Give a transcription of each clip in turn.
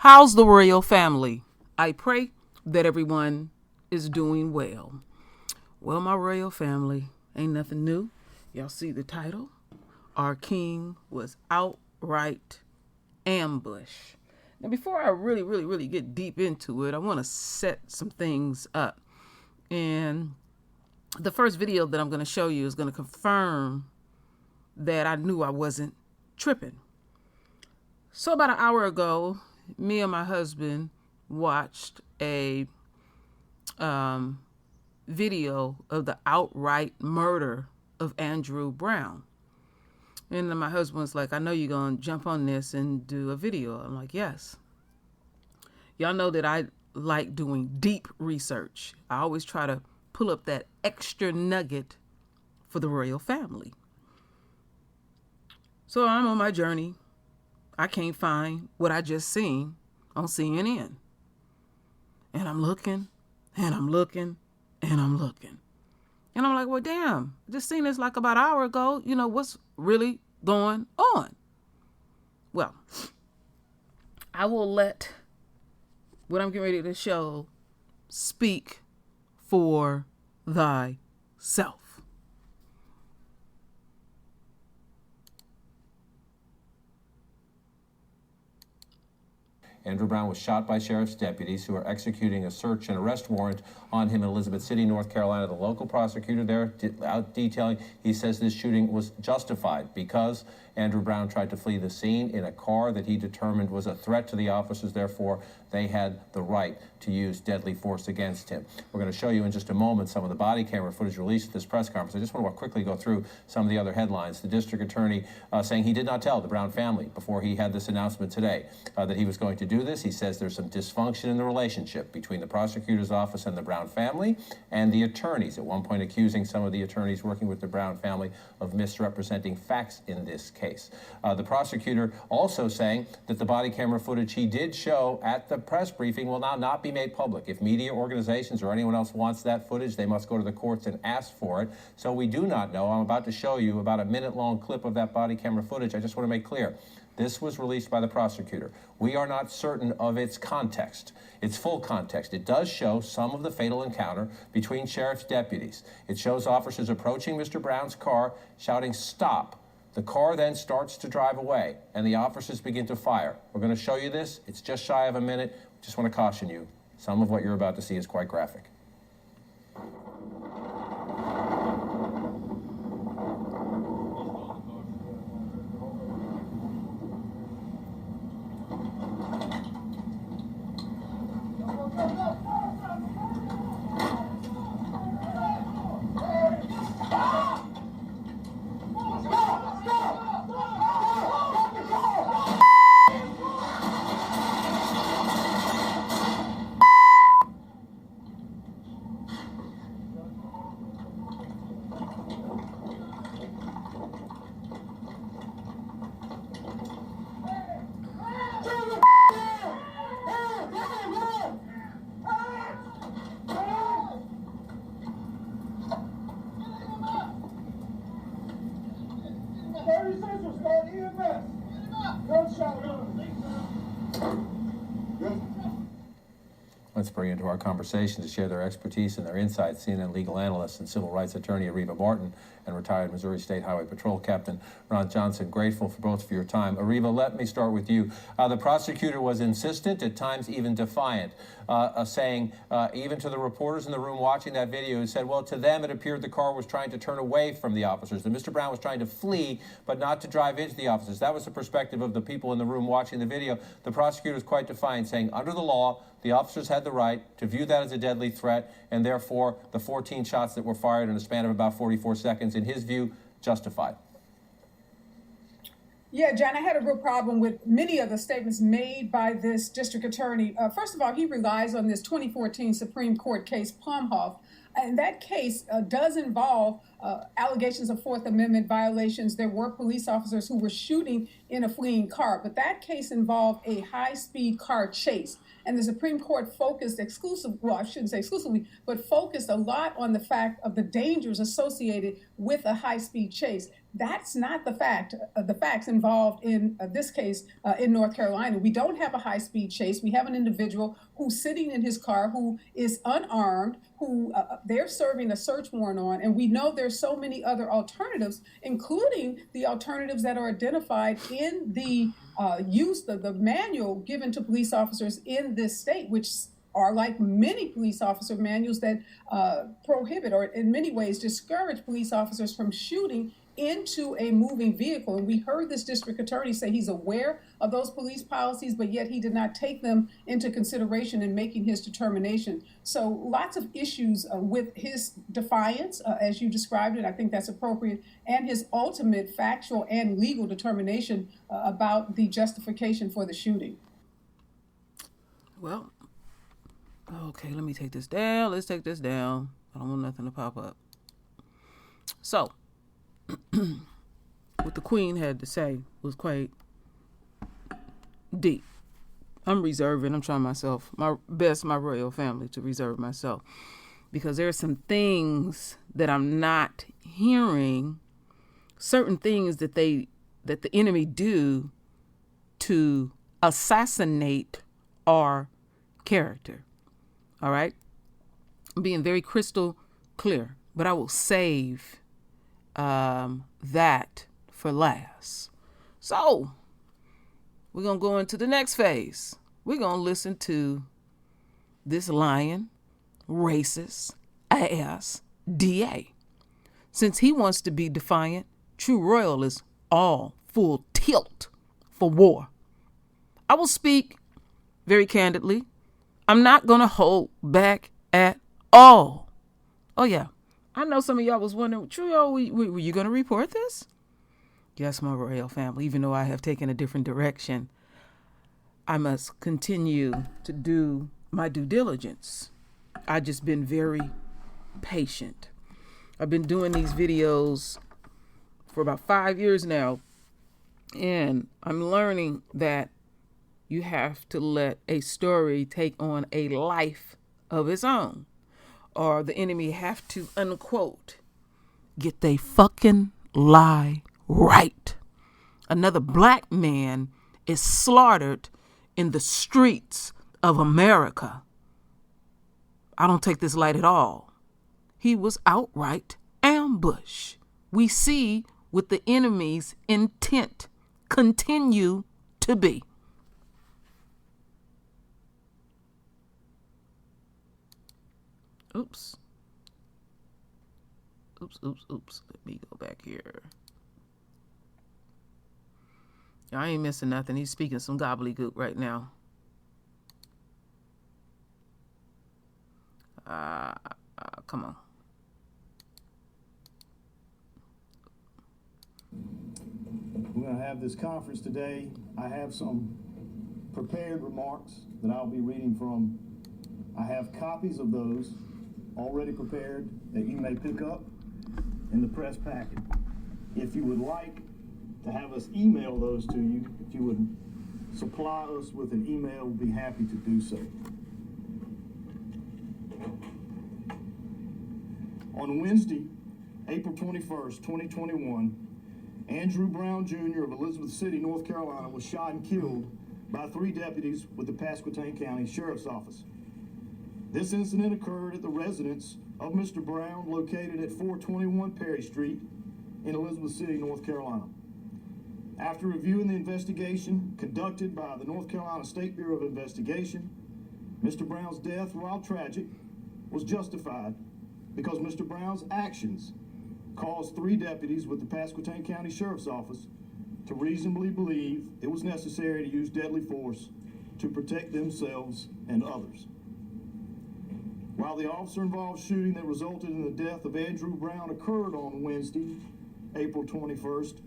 How's the royal family? I pray that everyone is doing well. Well, my royal family ain't nothing new. Y'all see the title? Our king was outright ambushed. Now, before I really get deep into it, I want to set some things up. And the first video that I'm going to show you is going to confirm that I knew I wasn't tripping. So about an hour ago, me and my husband watched a video of the outright murder of Andrew Brown. And then my husband's like, I know you're going to jump on this and do a video. I'm like, yes. Y'all know that I like doing deep research. I always try to pull up that extra nugget for the royal family. So I'm on my journey. I can't find what I just seen on CNN. And I'm looking, and I'm looking, and I'm looking. And I'm like, well, damn, I just seen this like about an hour ago. You know, what's really going on? Well, I will let what I'm getting ready to show speak for thyself. Andrew Brown was shot by sheriff's deputies who are executing a search and arrest warrant on him in Elizabeth City, North Carolina. The local prosecutor there out detailing, he says this shooting was justified because Andrew Brown tried to flee the scene in a car that he determined was a threat to the officers. Therefore, they had the right to use deadly force against him. We're going to show you in just a moment some of the body camera footage released at this press conference. I just want to quickly go through some of the other headlines. The district attorney saying he did not tell the Brown family before he had this announcement today that he was going to do this. He says there's some dysfunction in the relationship between the prosecutor's office and the Brown family and the attorneys, at one point accusing some of the attorneys working with the Brown family of misrepresenting facts in this case. The prosecutor also saying that the body camera footage he did show at the press briefing will now not be made public. If media organizations or anyone else wants that footage, they must go to the courts and ask for it. So we do not know. I'm about to show you about a minute-long clip of that body camera footage. I just want to make clear. This was released by the prosecutor. We are not certain of its context, its full context. It does show some of the fatal encounter between sheriff's deputies. It shows officers approaching Mr. Brown's car, shouting, "Stop." The car then starts to drive away, and the officers begin to fire. We're going to show you this. It's just shy of a minute. Just want to caution you. Some of what you're about to see is quite graphic. Let's bring into our conversation to share their expertise and their insights CNN legal analyst and civil rights attorney Areva Martin and retired Missouri State Highway Patrol Captain Ron Johnson. Grateful for both for your time. Areva, let me start with you. The prosecutor was insistent, at times even defiant, saying, even to the reporters in the room watching that video, who said, well, to them it appeared the car was trying to turn away from the officers, that Mr. Brown was trying to flee, but not to drive into the officers. That was the perspective of the people in the room watching the video. The prosecutor was quite defiant, saying, under the law, the officers had the right to view that as a deadly threat, and therefore the 14 shots that were fired in a span of about 44 seconds, in his view, justified. Yeah, John, I had a real problem with many of the statements made by this district attorney. First of all, he relies on this 2014 Supreme Court case, Plumhoff. And that case does involve allegations of Fourth Amendment violations. There were police officers who were shooting in a fleeing car, but that case involved a high-speed car chase. And the Supreme Court focused I shouldn't say exclusively, but focused a lot on the fact of the dangers associated with a high-speed chase. That's not the facts involved in this case in North Carolina. We don't have a high-speed chase. We have an individual who's sitting in his car who is unarmed, who they're serving a search warrant on, and we know there's so many other alternatives, including the alternatives that are identified in the the manual given to police officers in this state, which are like many police officer manuals that prohibit or in many ways discourage police officers from shooting into a moving vehicle. And we heard this district attorney say he's aware of those police policies, but yet he did not take them into consideration in making his determination. So lots of issues with his defiance, as you described it. I think that's appropriate, and his ultimate factual and legal determination about the justification for the shooting. Well, okay, let me take this down. Let's take this down. I don't want nothing to pop up. So, what the Queen had to say was quite deep. I'm reserving. I'm trying my royal family, to reserve myself, because there are some things that I'm not hearing. Certain things that the enemy do to assassinate our character. All right, I'm being very crystal clear, but I will save that for last. So we're going to go into the next phase. We're going to listen to this lying, racist ass DA. Since he wants to be defiant, true royalists all full tilt for war. I will speak very candidly. I'm not going to hold back at all. Oh, yeah. I know some of y'all was wondering, True, were you going to report this? Yes, my royal family, even though I have taken a different direction, I must continue to do my due diligence. I've just been very patient. I've been doing these videos for about 5 years now, and I'm learning that you have to let a story take on a life of its own, or the enemy have to, unquote, get they fucking lie right. Another black man is slaughtered in the streets of America. I don't take this light at all. He was outright ambushed. We see what the enemy's intent continue to be. Oops. Let me go back here. I ain't missing nothing. He's speaking some gobbledygook right now. Come on. We're going to have this conference today. I have some prepared remarks that I'll be reading from. I have copies of those already prepared that you may pick up in the press packet. If you would like to have us email those to you, if you would supply us with an email, we'll be happy to do so. On Wednesday, April 21st, 2021, Andrew Brown Jr. of Elizabeth City, North Carolina, was shot and killed by 3 deputies with the Pasquotank County Sheriff's Office. This incident occurred at the residence of Mr. Brown, located at 421 Perry Street in Elizabeth City, North Carolina. After reviewing the investigation conducted by the North Carolina State Bureau of Investigation, Mr. Brown's death, while tragic, was justified because Mr. Brown's actions caused 3 deputies with the Pasquotank County Sheriff's Office to reasonably believe it was necessary to use deadly force to protect themselves and others. While the officer-involved shooting that resulted in the death of Andrew Brown occurred on Wednesday, April 21st,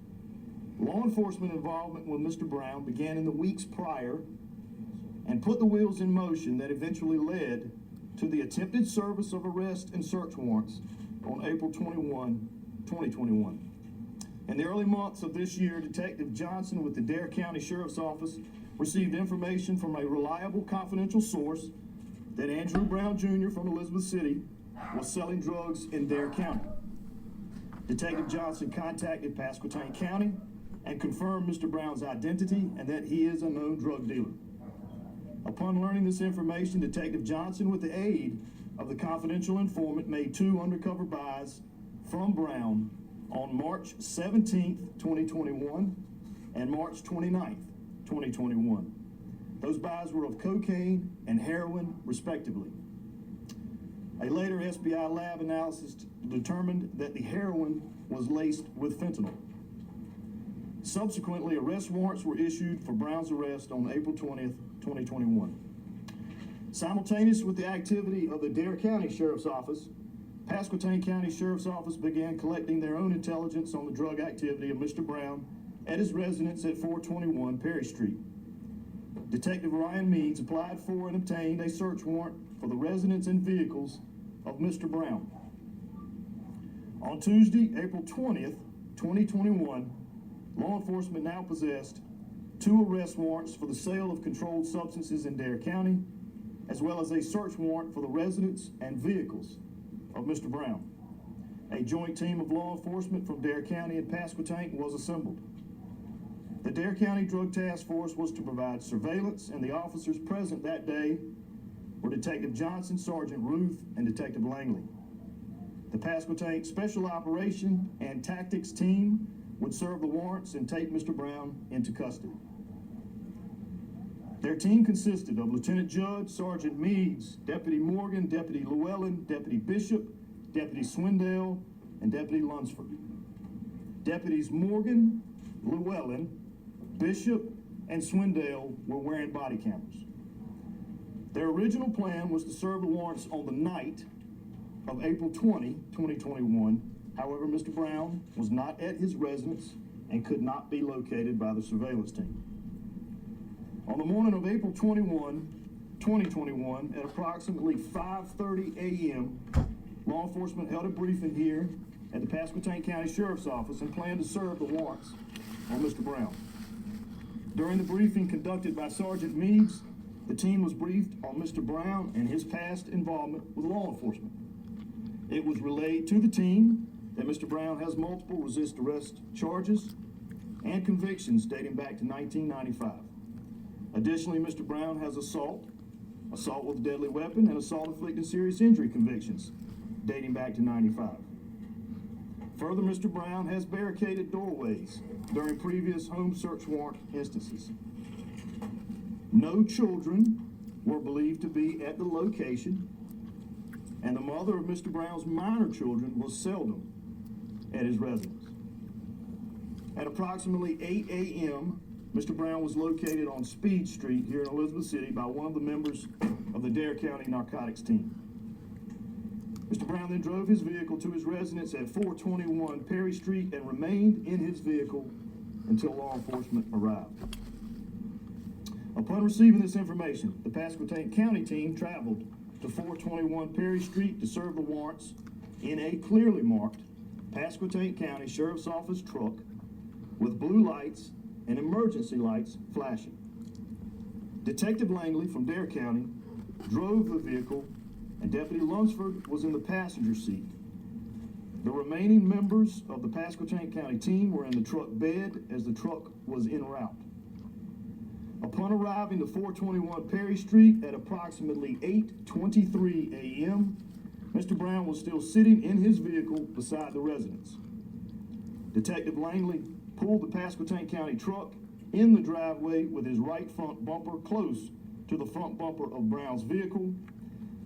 law enforcement involvement with Mr. Brown began in the weeks prior and put the wheels in motion that eventually led to the attempted service of arrest and search warrants on April 21, 2021. In the early months of this year, Detective Johnson with the Dare County Sheriff's Office received information from a reliable confidential source that Andrew Brown Jr. from Elizabeth City was selling drugs in Dare County. Detective Johnson contacted Pasquotank County and confirmed Mr. Brown's identity and that he is a known drug dealer. Upon learning this information, Detective Johnson, with the aid of the confidential informant, made 2 undercover buys from Brown on March 17th, 2021 and March 29th, 2021. Those buys were of cocaine and heroin, respectively. A later SBI lab analysis determined that the heroin was laced with fentanyl. Subsequently, arrest warrants were issued for Brown's arrest on April 20th, 2021. Simultaneous with the activity of the Dare County Sheriff's Office, Pasquotank County Sheriff's Office began collecting their own intelligence on the drug activity of Mr. Brown at his residence at 421 Perry Street. Detective Ryan Meads applied for and obtained a search warrant for the residence and vehicles of Mr. Brown. On Tuesday, April 20th, 2021, law enforcement now possessed 2 arrest warrants for the sale of controlled substances in Dare County, as well as a search warrant for the residence and vehicles of Mr. Brown. A joint team of law enforcement from Dare County and Pasquotank was assembled. The Dare County Drug Task Force was to provide surveillance, and the officers present that day were Detective Johnson, Sergeant Ruth, and Detective Langley. The Pasquotank Special Operation and Tactics team would serve the warrants and take Mr. Brown into custody. Their team consisted of Lieutenant Judge, Sergeant Meads, Deputy Morgan, Deputy Llewellyn, Deputy Bishop, Deputy Swindell, and Deputy Lunsford. Deputies Morgan, Llewellyn, Bishop, and Swindell were wearing body cameras. Their original plan was to serve the warrants on the night of April 20, 2021. However, Mr. Brown was not at his residence and could not be located by the surveillance team. On the morning of April 21, 2021, at approximately 5:30 a.m., law enforcement held a briefing here at the Pasquotank County Sheriff's Office and planned to serve the warrants on Mr. Brown. During the briefing conducted by Sergeant Meads, the team was briefed on Mr. Brown and his past involvement with law enforcement. It was relayed to the team that Mr. Brown has multiple resist arrest charges and convictions dating back to 1995. Additionally, Mr. Brown has assault with a deadly weapon, and assault inflicting serious injury convictions dating back to 95. Further, Mr. Brown has barricaded doorways during previous home search warrant instances. No children were believed to be at the location, and the mother of Mr. Brown's minor children was seldom at his residence. At approximately 8 a.m., Mr. Brown was located on Speed Street here in Elizabeth City by one of the members of the Dare County Narcotics team. Mr. Brown then drove his vehicle to his residence at 421 Perry Street and remained in his vehicle until law enforcement arrived. Upon receiving this information, the Pasquotank County team traveled to 421 Perry Street to serve the warrants in a clearly marked Pasquotank County Sheriff's Office truck with blue lights and emergency lights flashing. Detective Langley from Dare County drove the vehicle, and Deputy Lunsford was in the passenger seat. The remaining members of the Pasquotank County team were in the truck bed as the truck was en route. Upon arriving to 421 Perry Street at approximately 8:23 a.m., Mr. Brown was still sitting in his vehicle beside the residence. Detective Langley pulled the Pasquotank County truck in the driveway with his right front bumper close to the front bumper of Brown's vehicle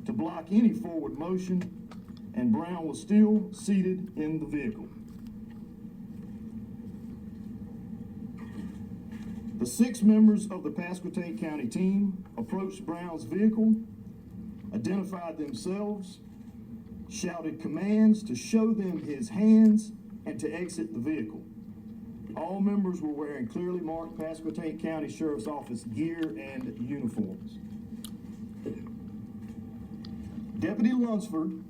to block any forward motion, and Brown was still seated in the vehicle. The 6 members of the Pasquotank County team approached Brown's vehicle, identified themselves, shouted commands to show them his hands and to exit the vehicle. All members were wearing clearly marked Pasquotank County Sheriff's Office gear and uniforms. Deputy Lunsford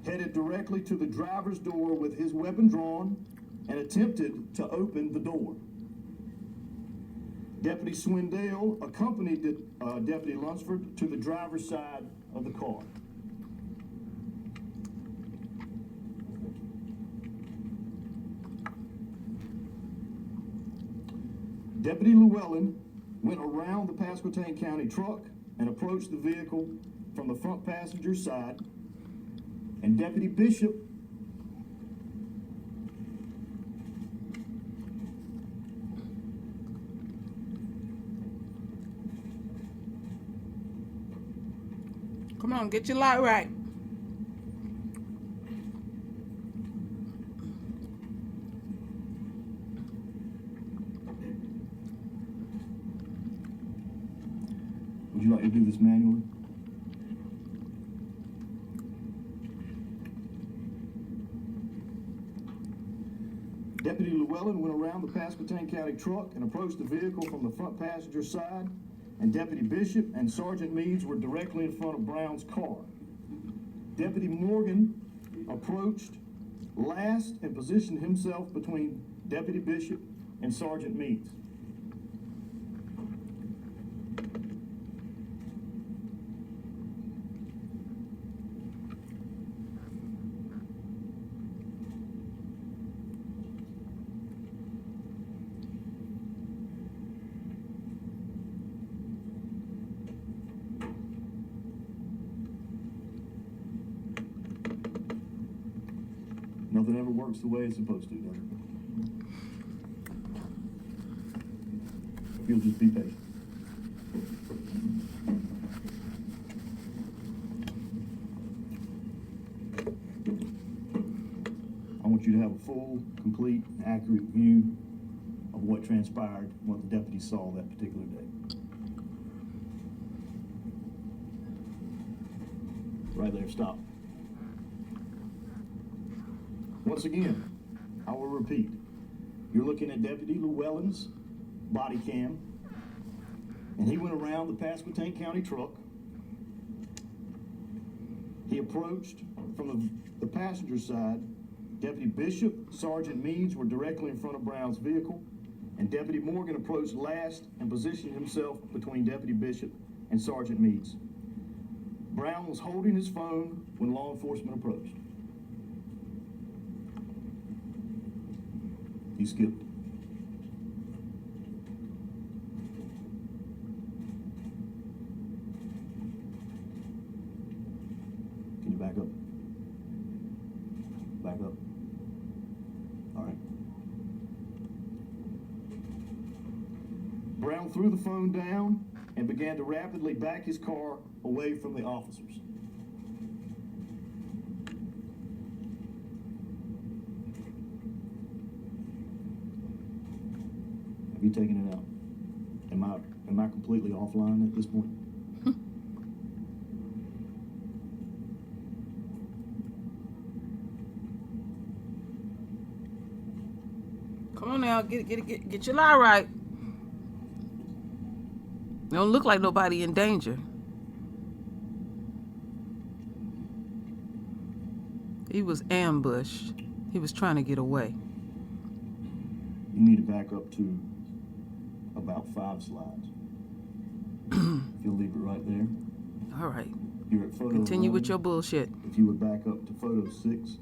headed directly to the driver's door with his weapon drawn and attempted to open the door. Deputy Swindell accompanied Deputy Lunsford to the driver's side of the car. Deputy Llewellyn went around the Pasquotank County truck and approached the vehicle from the front passenger side, and Deputy Bishop Come on, get your light right. Would you like to do this manually? Deputy Llewellyn went around the Pasquotank County truck and approached the vehicle from the front passenger side, and Deputy Bishop and Sergeant Meads were directly in front of Brown's car. Deputy Morgan approached last and positioned himself between Deputy Bishop and Sergeant Meads. Nothing ever works the way it's supposed to, does it? If you'll just be patient. I want you to have a full, complete, accurate view of what transpired, what the deputies saw that particular day. Right there, stop. Once again, I will repeat. You're looking at Deputy Llewellyn's body cam, and he went around the Pasquotank County truck. He approached from the passenger side. Deputy Bishop, Sergeant Meads were directly in front of Brown's vehicle, and Deputy Morgan approached last and positioned himself between Deputy Bishop and Sergeant Meads. Brown was holding his phone when law enforcement approached. He skipped. Can you back up? Back up. All right. Brown threw the phone down and began to rapidly back his car away from the officers. Have you taken it out? Am I completely offline at this point? Come on now, get your lie right. Don't look like nobody in danger. He was ambushed. He was trying to get away. You need to back up to about 5 slides. If you'll leave it right there. All right. You're at photo Continue 11. with your bullshit. If you would back up to photo 6.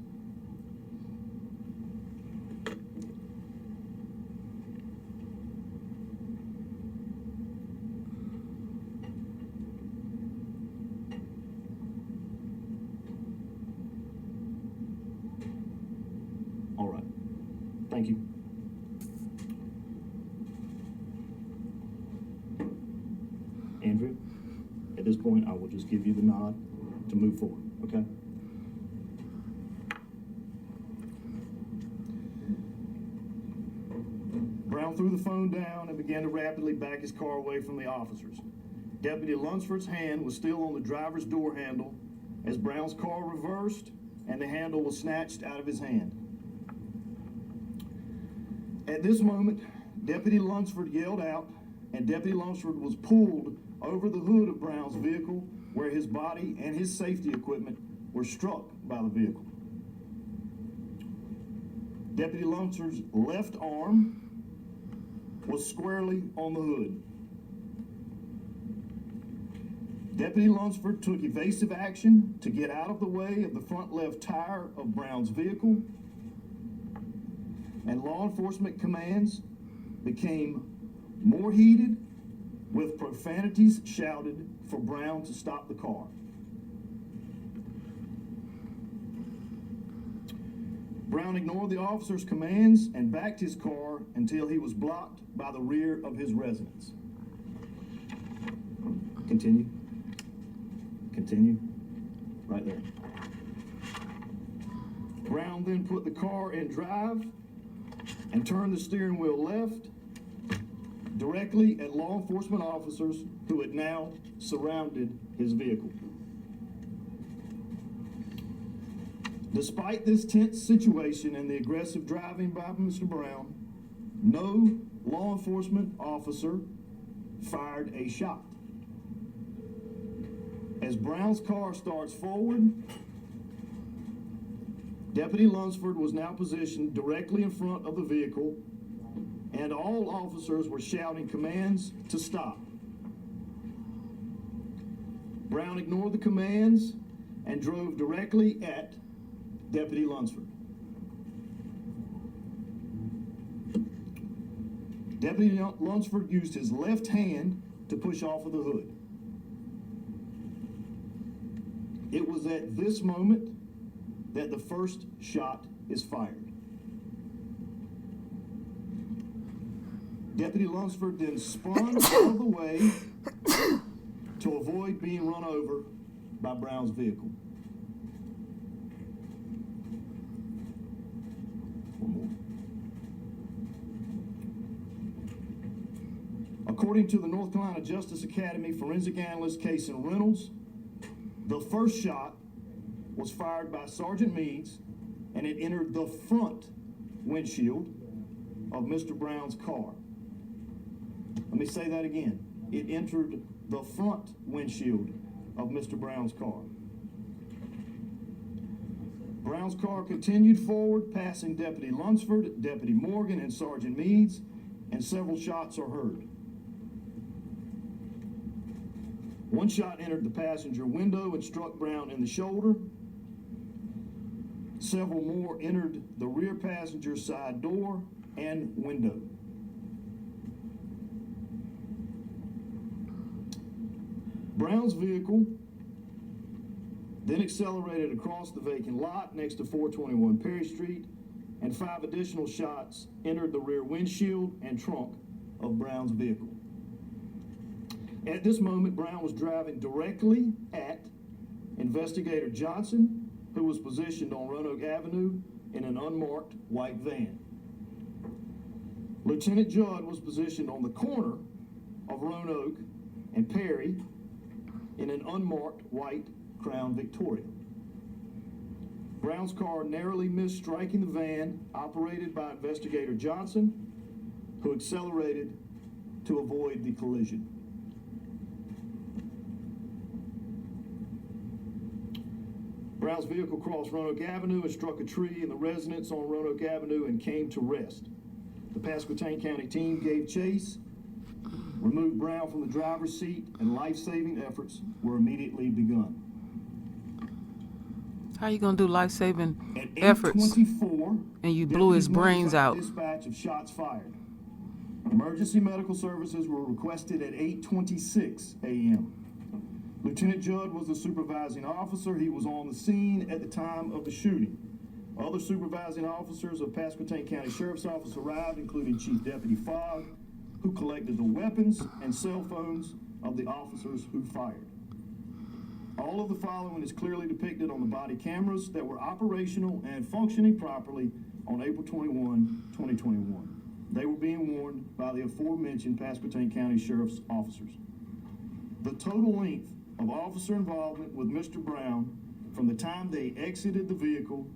All right. Thank you. Andrew, at this point, I will just give you the nod to move forward, okay? Brown threw the phone down and began to rapidly back his car away from the officers. Deputy Lunsford's hand was still on the driver's door handle as Brown's car reversed and the handle was snatched out of his hand. At this moment, Deputy Lunsford yelled out, and Deputy Lunsford was pulled over the hood of Brown's vehicle, where his body and his safety equipment were struck by the vehicle. Deputy Lunsford's left arm was squarely on the hood. Deputy Lunsford took evasive action to get out of the way of the front left tire of Brown's vehicle, and law enforcement commands became more heated, with profanities shouted for Brown to stop the car. Brown ignored the officer's commands and backed his car until he was blocked by the rear of his residence. Continue. Continue. Right there. Brown then put the car in drive and turned the steering wheel left, directly at law enforcement officers who had now surrounded his vehicle. Despite this tense situation and the aggressive driving by Mr. Brown, no law enforcement officer fired a shot. As Brown's car starts forward, Deputy Lunsford was now positioned directly in front of the vehicle, and all officers were shouting commands to stop. Brown ignored the commands and drove directly at Deputy Lunsford. Deputy Lunsford used his left hand to push off of the hood. It was at this moment that the first shot is fired. Deputy Lunsford then spun out of the way to avoid being run over by Brown's vehicle. One more. According to the North Carolina Justice Academy forensic analyst Kason Reynolds, the first shot was fired by Sergeant Meads, and it entered the front windshield of Mr. Brown's car. Let me say that again. It entered the front windshield of Mr. Brown's car. Brown's car continued forward, passing Deputy Lunsford, Deputy Morgan, and Sergeant Meads, and several shots are heard. One shot entered the passenger window and struck Brown in the shoulder. Several more entered the rear passenger side door and window. Brown's vehicle then accelerated across the vacant lot next to 421 Perry Street, and 5 additional shots entered the rear windshield and trunk of Brown's vehicle. At this moment, Brown was driving directly at Investigator Johnson, who was positioned on Roanoke Avenue in an unmarked white van. Lieutenant Judd was positioned on the corner of Roanoke and Perry in an unmarked white Crown Victoria. Brown's car narrowly missed striking the van operated by Investigator Johnson, who accelerated to avoid the collision. Brown's vehicle crossed Roanoke Avenue and struck a tree in the residence on Roanoke Avenue and came to rest. The Pasquotank County team gave chase, removed Brown from the driver's seat, and life-saving efforts were immediately begun. How you gonna do life-saving At efforts 8:24, and you blew his brains out? Dispatch of shots fired. Emergency medical services were requested at 8:26 a.m. Lieutenant Judd was the supervising officer. He was on the scene at the time of the shooting. Other supervising officers of Pasquotank County Sheriff's Office arrived, including Chief Deputy Fogg, who collected the weapons and cell phones of the officers who fired. All of the following is clearly depicted on the body cameras that were operational and functioning properly on April 21, 2021. They were being worn by the aforementioned Pasquotank County Sheriff's officers. The total length of officer involvement with Mr. Brown from the time they exited the vehicle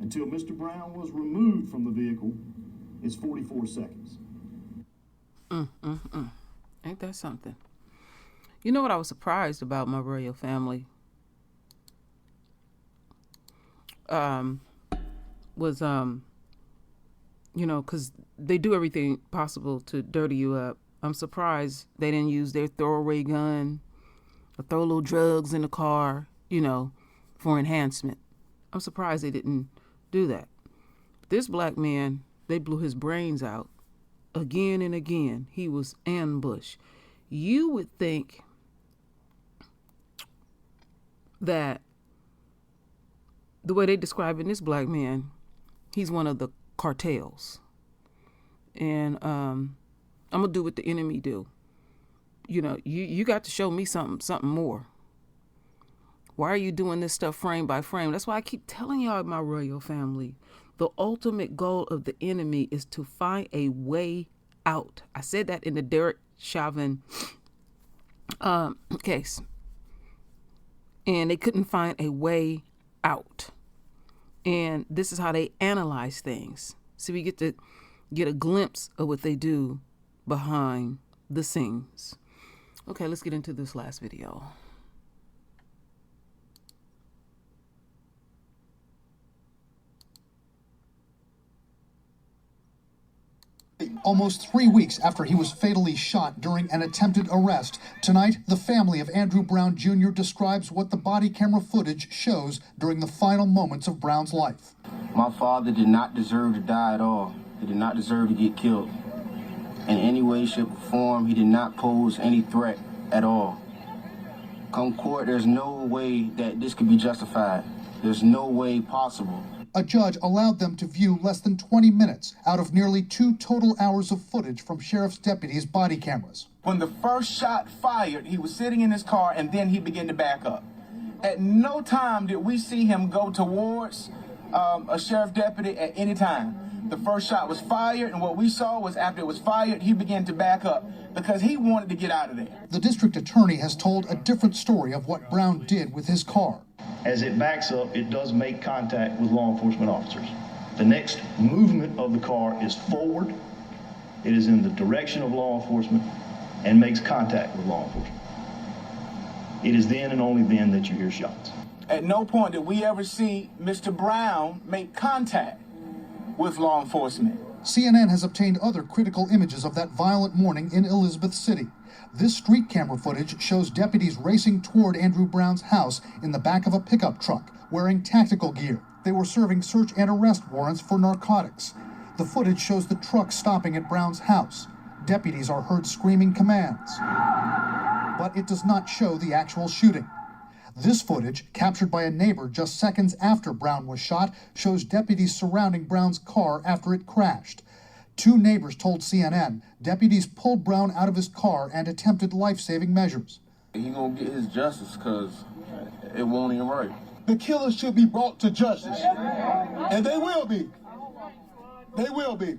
until Mr. Brown was removed from the vehicle is 44 seconds. Ain't that something? You know what I was surprised about, my royal family? Was, you know, because they do everything possible to dirty you up. I'm surprised they didn't use their throwaway gun or throw little drugs in the car, you know, for enhancement. I'm surprised they didn't do that. This black man, they blew his brains out again and again. He was ambushed. You would think that the way they describing this black man, he's one of the cartels. And I'm going to do what the enemy do. You know, you got to show me something more. Why are you doing this stuff frame by frame? That's why I keep telling y'all, my royal family, the ultimate goal of the enemy is to find a way out. I said that in the Derek Chauvin case. And they couldn't find a way out. And this is how they analyze things. So we get to get a glimpse of what they do behind the scenes. Okay, let's get into this last video. Almost 3 weeks after he was fatally shot during an attempted arrest, tonight the family of Andrew Brown Jr. describes what the body camera footage shows during the final moments of Brown's life. My father did not deserve to die at all. He did not deserve to get killed. In any way, shape, or form, he did not pose any threat at all. Come court, there's no way that this could be justified. There's no way possible. A judge allowed them to view less than 20 minutes out of nearly 2 total hours of footage from sheriff's deputies' body cameras. When the first shot fired, he was sitting in his car and then he began to back up. At no time did we see him go towards a sheriff deputy at any time. The first shot was fired, and what we saw was after it was fired, he began to back up because he wanted to get out of there. The district attorney has told a different story of what Brown did with his car. As it backs up, it does make contact with law enforcement officers. The next movement of the car is forward. It is in the direction of law enforcement and makes contact with law enforcement. It is then and only then that you hear shots. At no point did we ever see Mr. Brown make contact with law enforcement. CNN has obtained other critical images of that violent morning in Elizabeth City. This street camera footage shows deputies racing toward Andrew Brown's house in the back of a pickup truck, wearing tactical gear. They were serving search and arrest warrants for narcotics. The footage shows the truck stopping at Brown's house. Deputies are heard screaming commands. But it does not show the actual shooting. This footage, captured by a neighbor just seconds after Brown was shot, shows deputies surrounding Brown's car after it crashed. 2 neighbors told CNN deputies pulled Brown out of his car and attempted life-saving measures. He gonna get his justice because it won't even right. The killers should be brought to justice. And they will be. They will be.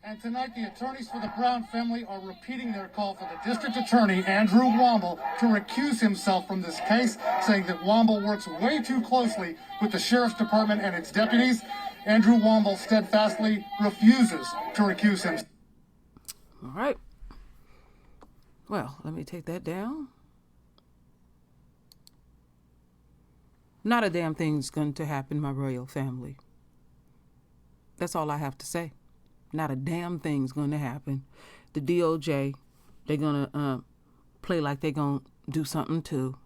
And tonight, the attorneys for the Brown family are repeating their call for the district attorney, Andrew Womble, to recuse himself from this case, saying that Womble works way too closely with the sheriff's department and its deputies. Andrew Womble steadfastly refuses to recuse himself. All right. Well, let me take that down. Not a damn thing's going to happen, my royal family. That's all I have to say. Not a damn thing's going to happen. The DOJ, they're going to play like they're going to do something too.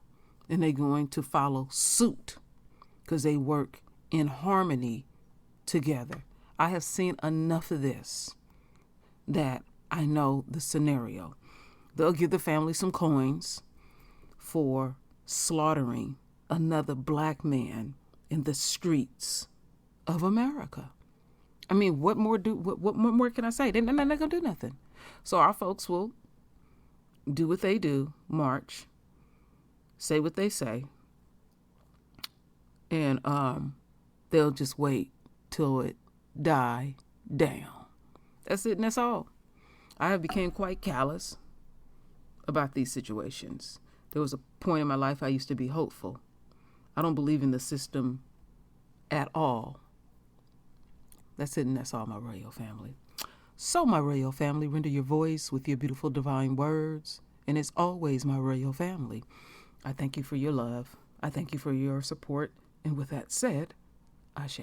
And they're going to follow suit because they work in harmony together. I have seen enough of this that I know the scenario. They'll give the family some coins for slaughtering another black man in the streets of America. I mean, what more can I say? They're not gonna do nothing. So our folks will do what they do, march, say what they say, and they'll just wait till it die down. That's it, and that's all. I have become quite callous about these situations. There was a point in my life I used to be hopeful. I don't believe in the system at all. That's it, and that's all, my royal family. So, my royal family, render your voice with your beautiful divine words. And as always, my royal family, I thank you for your love. I thank you for your support. And with that said, Ashe.